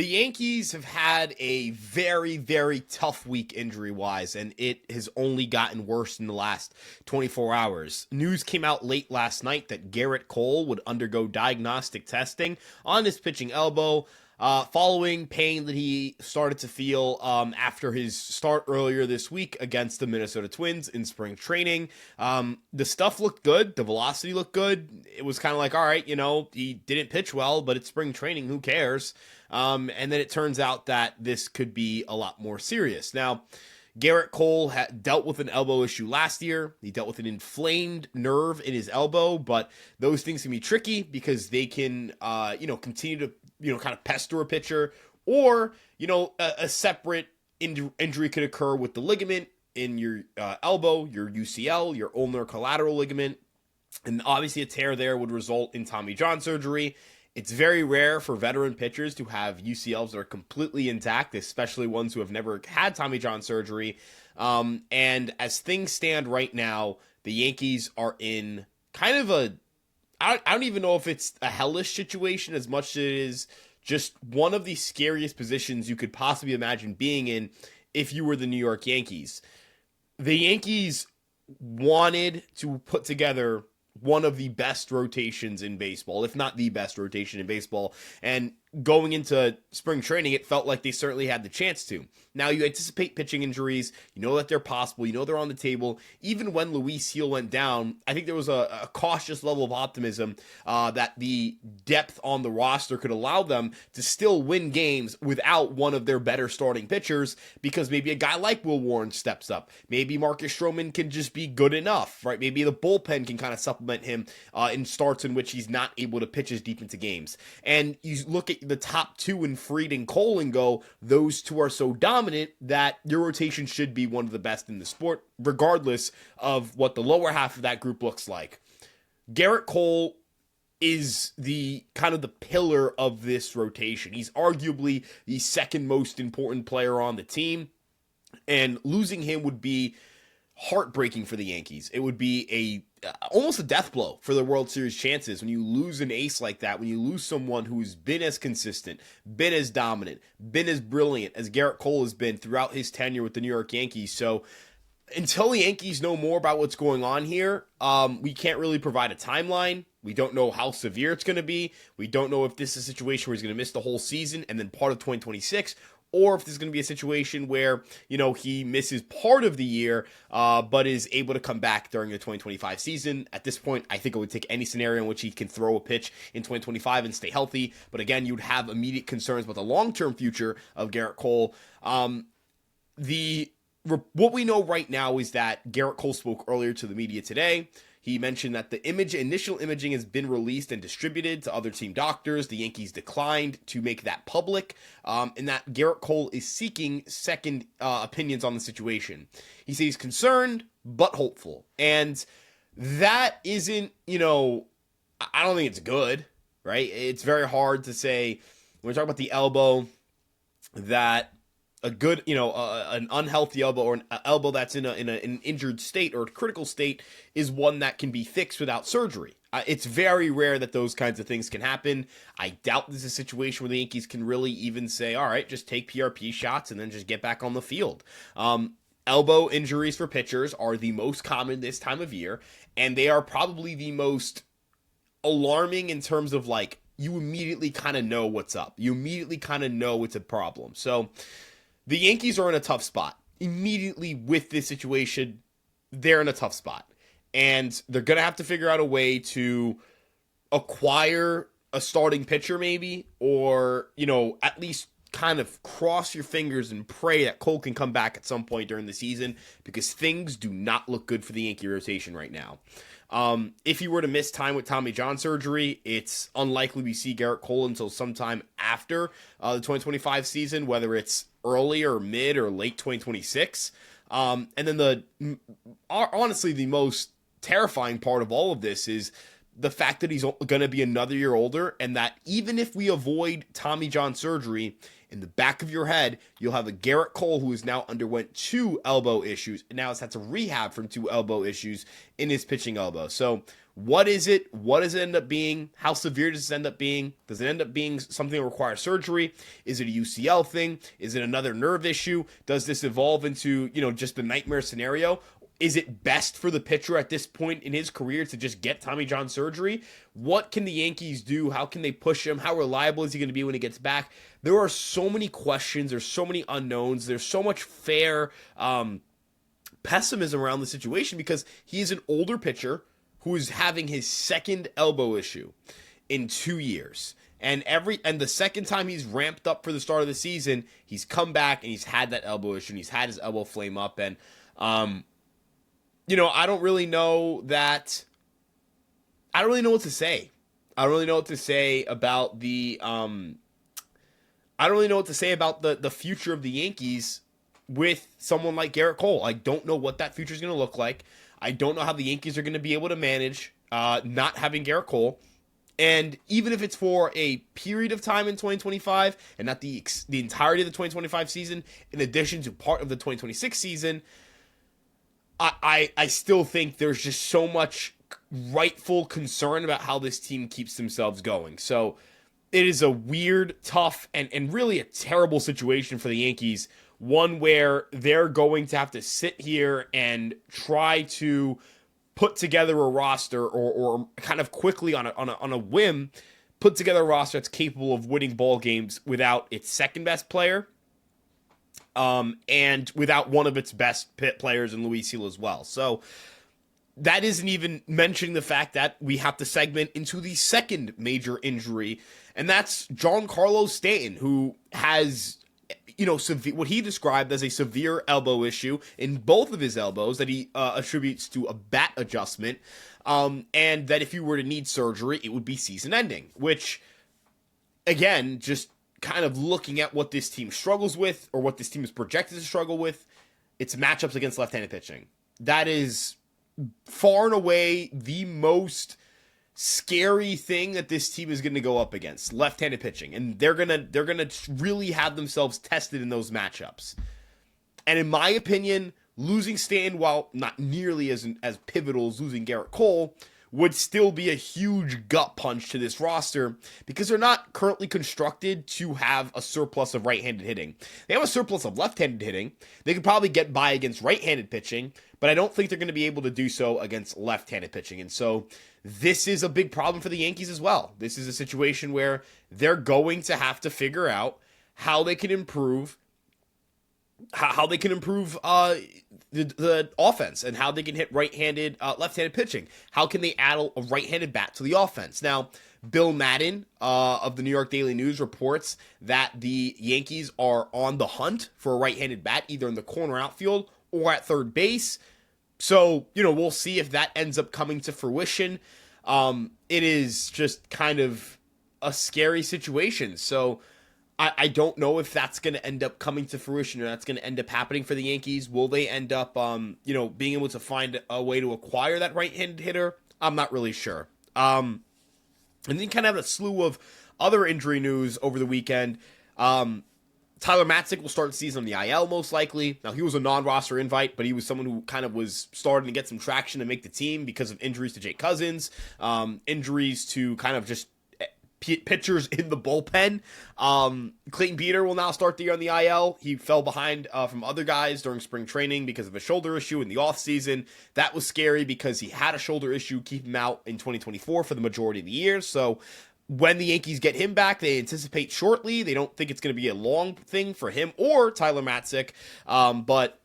The Yankees have had a very, very tough week injury-wise, and it has only gotten worse in the last 24 hours. News came out late last night that Gerrit Cole would undergo diagnostic testing on his pitching elbow following pain that he started to feel after his start earlier this week against the Minnesota Twins in spring training. The stuff looked good. The velocity looked good. It was kind of like, all right, he didn't pitch well, but it's spring training. Who cares? And then it turns out that this could be a lot more serious. Now, Gerrit Cole dealt with an elbow issue last year. He dealt with an inflamed nerve in his elbow, but those things can be tricky because they can, continue to, kind of pester a pitcher, or, a separate injury could occur with the ligament in your elbow, your UCL, your ulnar collateral ligament. And obviously a tear there would result in Tommy John surgery. It's very rare for veteran pitchers to have UCLs that are completely intact, especially ones who have never had Tommy John surgery. And as things stand right now, the Yankees are in kind of I don't even know if it's a hellish situation as much as it is just one of the scariest positions you could possibly imagine being in if you were the New York Yankees. The Yankees wanted to put together one of the best rotations in baseball, if not the best rotation in baseball. And going into spring training, it felt like they certainly had the chance to. Now, you anticipate pitching injuries. You know that they're possible. You know they're on the table. Even when Luis Gil went down, I think there was a cautious level of optimism that the depth on the roster could allow them to still win games without one of their better starting pitchers, because maybe a guy like Will Warren steps up. Maybe Marcus Stroman can just be good enough, right? Maybe the bullpen can kind of supplement him in starts in which he's not able to pitch as deep into games. And you look at the top two in Fried and Cole and go, those two are so dominant that your rotation should be one of the best in the sport, regardless of what the lower half of that group looks like. Gerrit Cole is the kind of the pillar of this rotation. He's arguably the second most important player on the team, and losing him would be heartbreaking for the Yankees. It would be almost a death blow for the World Series chances when you lose an ace like that, when you lose someone who's been as consistent, been as dominant, been as brilliant as Gerrit Cole has been throughout his tenure with the New York Yankees. So until the Yankees know more about what's going on here, we can't really provide a timeline. We don't know how severe it's going to be. We don't know if this is a situation where he's going to miss the whole season and then part of 2026, or if this is going to be a situation where, he misses part of the year, but is able to come back during the 2025 season. At this point, I think it would take any scenario in which he can throw a pitch in 2025 and stay healthy. But again, you'd have immediate concerns about the long-term future of Gerrit Cole. What we know right now is that Gerrit Cole spoke earlier to the media today. He mentioned that the initial imaging has been released and distributed to other team doctors. The Yankees declined to make that public, and that Gerrit Cole is seeking second opinions on the situation. He says he's concerned, but hopeful. And that isn't, I don't think it's good, right? It's very hard to say, when we're talking about the elbow, that a good, an unhealthy elbow, or an elbow that's in an injured state or a critical state, is one that can be fixed without surgery. It's very rare that those kinds of things can happen. I doubt this is a situation where the Yankees can really even say, all right, just take PRP shots and then just get back on the field. Elbow injuries for pitchers are the most common this time of year, and they are probably the most alarming in terms of, you immediately kind of know what's up. You immediately kind of know it's a problem. So the Yankees are in a tough spot. Immediately with this situation, they're in a tough spot. And they're going to have to figure out a way to acquire a starting pitcher maybe, or, at least kind of cross your fingers and pray that Cole can come back at some point during the season, because things do not look good for the Yankee rotation right now. If he were to miss time with Tommy John surgery, it's unlikely we see Gerrit Cole until sometime after the 2025 season, whether it's early or mid or late 2026. And then honestly, the most terrifying part of all of this is the fact that he's going to be another year older, and that even if we avoid Tommy John surgery, in the back of your head, you'll have a Gerrit Cole who has now underwent 2 elbow issues and now has had to rehab from 2 elbow issues in his pitching elbow. So What is it? What does it end up being? How severe does it end up being? Does it end up being something that requires surgery? Is it a UCL thing? Is it another nerve issue? Does this evolve into, just the nightmare scenario? Is it best for the pitcher at this point in his career to just get Tommy John surgery? What can the Yankees do? How can they push him? How reliable is he going to be when he gets back? There are so many questions. There's so many unknowns. There's so much fair pessimism around the situation because he is an older pitcher who is having his second elbow issue in 2 years. And the second time he's ramped up for the start of the season, he's come back and he's had that elbow issue and he's had his elbow flame up. And, I don't really know that. I don't really know what to say. I don't really know what to say about the. I don't really know what to say about the future of the Yankees with someone like Gerrit Cole. I don't know what that future is going to look like. I don't know how the Yankees are going to be able to manage not having Gerrit Cole. And even if it's for a period of time in 2025 and not the entirety of the 2025 season, in addition to part of the 2026 season, I still think there's just so much rightful concern about how this team keeps themselves going. So it is a weird, tough, and really a terrible situation for the Yankees. One where they're going to have to sit here and try to put together a roster or kind of quickly on a whim, put together a roster that's capable of winning ball games without its second best player and without one of its best players in Luis Gil as well. So that isn't even mentioning the fact that we have to segment into the second major injury, and that's Giancarlo Stanton, who has what he described as a severe elbow issue in both of his elbows that he attributes to a bat adjustment, and that if you were to need surgery, it would be season-ending, which, again, just kind of looking at what this team struggles with, or what this team is projected to struggle with, it's matchups against left-handed pitching. That is far and away the most scary thing that this team is going to go up against, left-handed pitching, and they're gonna really have themselves tested in those matchups. And in my opinion, losing Stanton, while not nearly as pivotal as losing Gerrit Cole, would still be a huge gut punch to this roster because they're not currently constructed to have a surplus of right-handed hitting. They have a surplus of left-handed hitting. They could probably get by against right-handed pitching, but I don't think they're going to be able to do so against left-handed pitching. And so this is a big problem for the Yankees as well. This is a situation where they're going to have to figure out how they can improve the offense and how they can hit right-handed, left-handed pitching. How can they add a right-handed bat to the offense? Now, Bill Madden of the New York Daily News reports that the Yankees are on the hunt for a right-handed bat, either in the corner outfield or at third base. So, we'll see if that ends up coming to fruition. It is just kind of a scary situation. So I don't know if that's going to end up coming to fruition or that's going to end up happening for the Yankees. Will they end up, being able to find a way to acquire that right-handed hitter? I'm not really sure. And then kind of have a slew of other injury news over the weekend. Tyler Matzik will start the season on the IL most likely. Now, he was a non-roster invite, but he was someone who kind of was starting to get some traction to make the team because of injuries to Jake Cousins, injuries to kind of just pitchers in the bullpen. Clayton Beeter will now start the year on the IL. He fell behind from other guys during spring training because of a shoulder issue in the offseason. That was scary because he had a shoulder issue keep him out in 2024 for the majority of the year. So when the Yankees get him back, they anticipate shortly. They don't think it's going to be a long thing for him or Tyler Matzik, but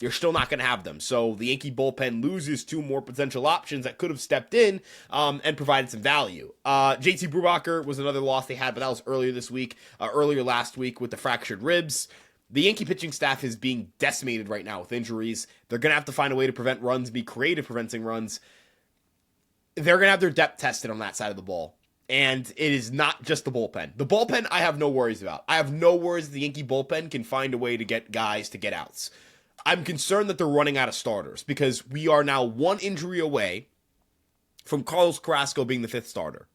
you're still not going to have them. So the Yankee bullpen loses two more potential options that could have stepped in and provided some value. JT Brubaker was another loss they had, but that was earlier last week with the fractured ribs. The Yankee pitching staff is being decimated right now with injuries. They're going to have to find a way to prevent runs, be creative preventing runs. They're going to have their depth tested on that side of the ball. And it is not just the bullpen. The bullpen, I have no worries about. I have no worries the Yankee bullpen can find a way to get guys to get outs. I'm concerned that they're running out of starters because we are now one injury away from Carlos Carrasco being the fifth starter.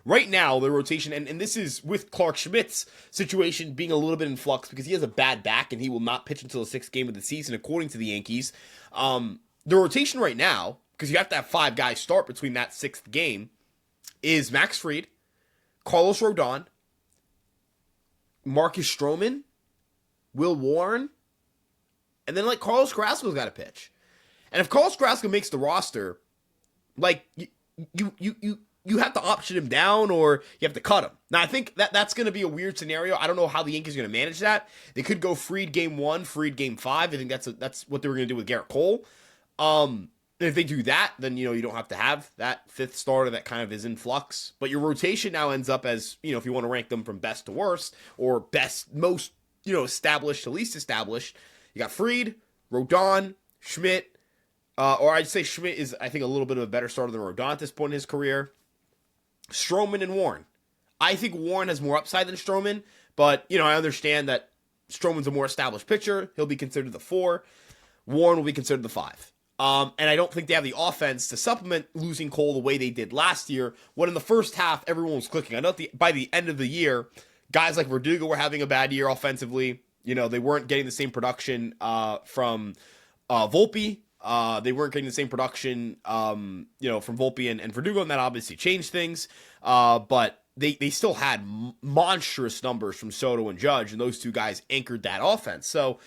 Right now, the rotation, and this is with Clark Schmidt's situation being a little bit in flux because he has a bad back and he will not pitch until the sixth game of the season, according to the Yankees. The rotation right now because you have to have 5 guys start between that 6th game, is Max Fried, Carlos Rodon, Marcus Stroman, Will Warren, and then, like, Carlos Carrasco's got to pitch. And if Carlos Carrasco makes the roster, like, you have to option him down or you have to cut him. Now, I think that's going to be a weird scenario. I don't know how the Yankees are going to manage that. They could go Fried game 1, Fried game 5. I think that's what they were going to do with Gerrit Cole. And if they do that, then, you don't have to have that 5th starter that kind of is in flux. But your rotation now ends up as, if you want to rank them from best to worst or best, most, established to least established, you got Fried, Rodon, Schmidt, or I'd say Schmidt is, I think, a little bit of a better starter than Rodon at this point in his career. Stroman and Warren. I think Warren has more upside than Stroman, but, I understand that Stroman's a more established pitcher. He'll be considered the 4. Warren will be considered the 5. And I don't think they have the offense to supplement losing Cole the way they did last year, when in the first half, everyone was clicking. I know by the end of the year, guys like Verdugo were having a bad year offensively. They weren't getting the same production from Volpe. They weren't getting the same production, from Volpe and Verdugo, and that obviously changed things. But they still had monstrous numbers from Soto and Judge, and those 2 guys anchored that offense. So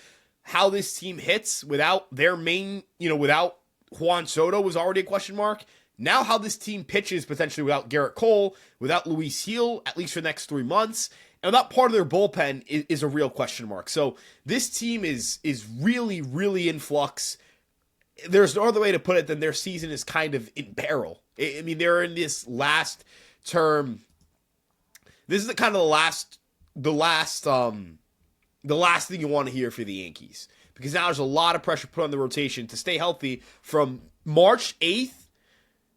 how this team hits without their main, without Juan Soto was already a question mark. Now how this team pitches potentially without Gerrit Cole, without Luis Gil, at least for the next 3 months, and without part of their bullpen is a real question mark. So this team is really, really in flux. There's no other way to put it than their season is kind of in peril. I mean, they're in this last term. This is the last thing you want to hear for the Yankees, because now there's a lot of pressure put on the rotation to stay healthy from March 8th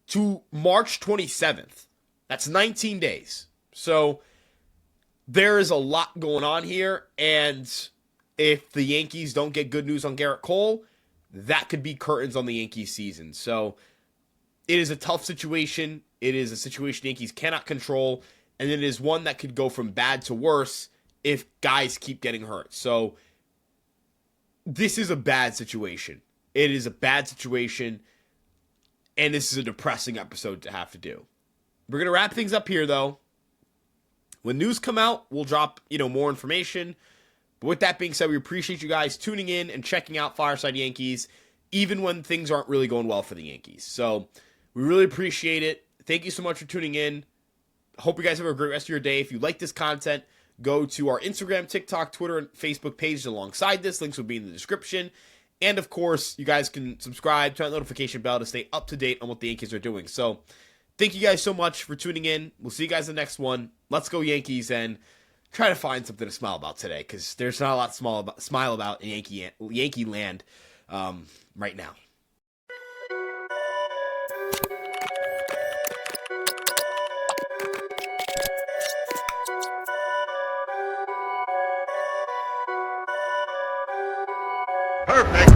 to March 27th. That's 19 days. So there is a lot going on here, and if the Yankees don't get good news on Gerrit Cole, that could be curtains on the Yankees season. So it is a tough situation. It is a situation the Yankees cannot control, and it is one that could go from bad to worse if guys keep getting hurt. So this is a bad situation. It is a bad situation, and this is a depressing episode to have to do. We're going to wrap things up here, though. When news come out, we'll drop, more information. But with that being said, we appreciate you guys tuning in and checking out Fireside Yankees, even when things aren't really going well for the Yankees. So we really appreciate it. Thank you so much for tuning in. Hope you guys have a great rest of your day. If you like this content, go to our Instagram, TikTok, Twitter, and Facebook pages alongside this. Links will be in the description. And, of course, you guys can subscribe, turn on the notification bell to stay up to date on what the Yankees are doing. So thank you guys so much for tuning in. We'll see you guys in the next one. Let's go Yankees, and try to find something to smile about today, because there's not a lot to smile about in Yankee land right now. Perfect.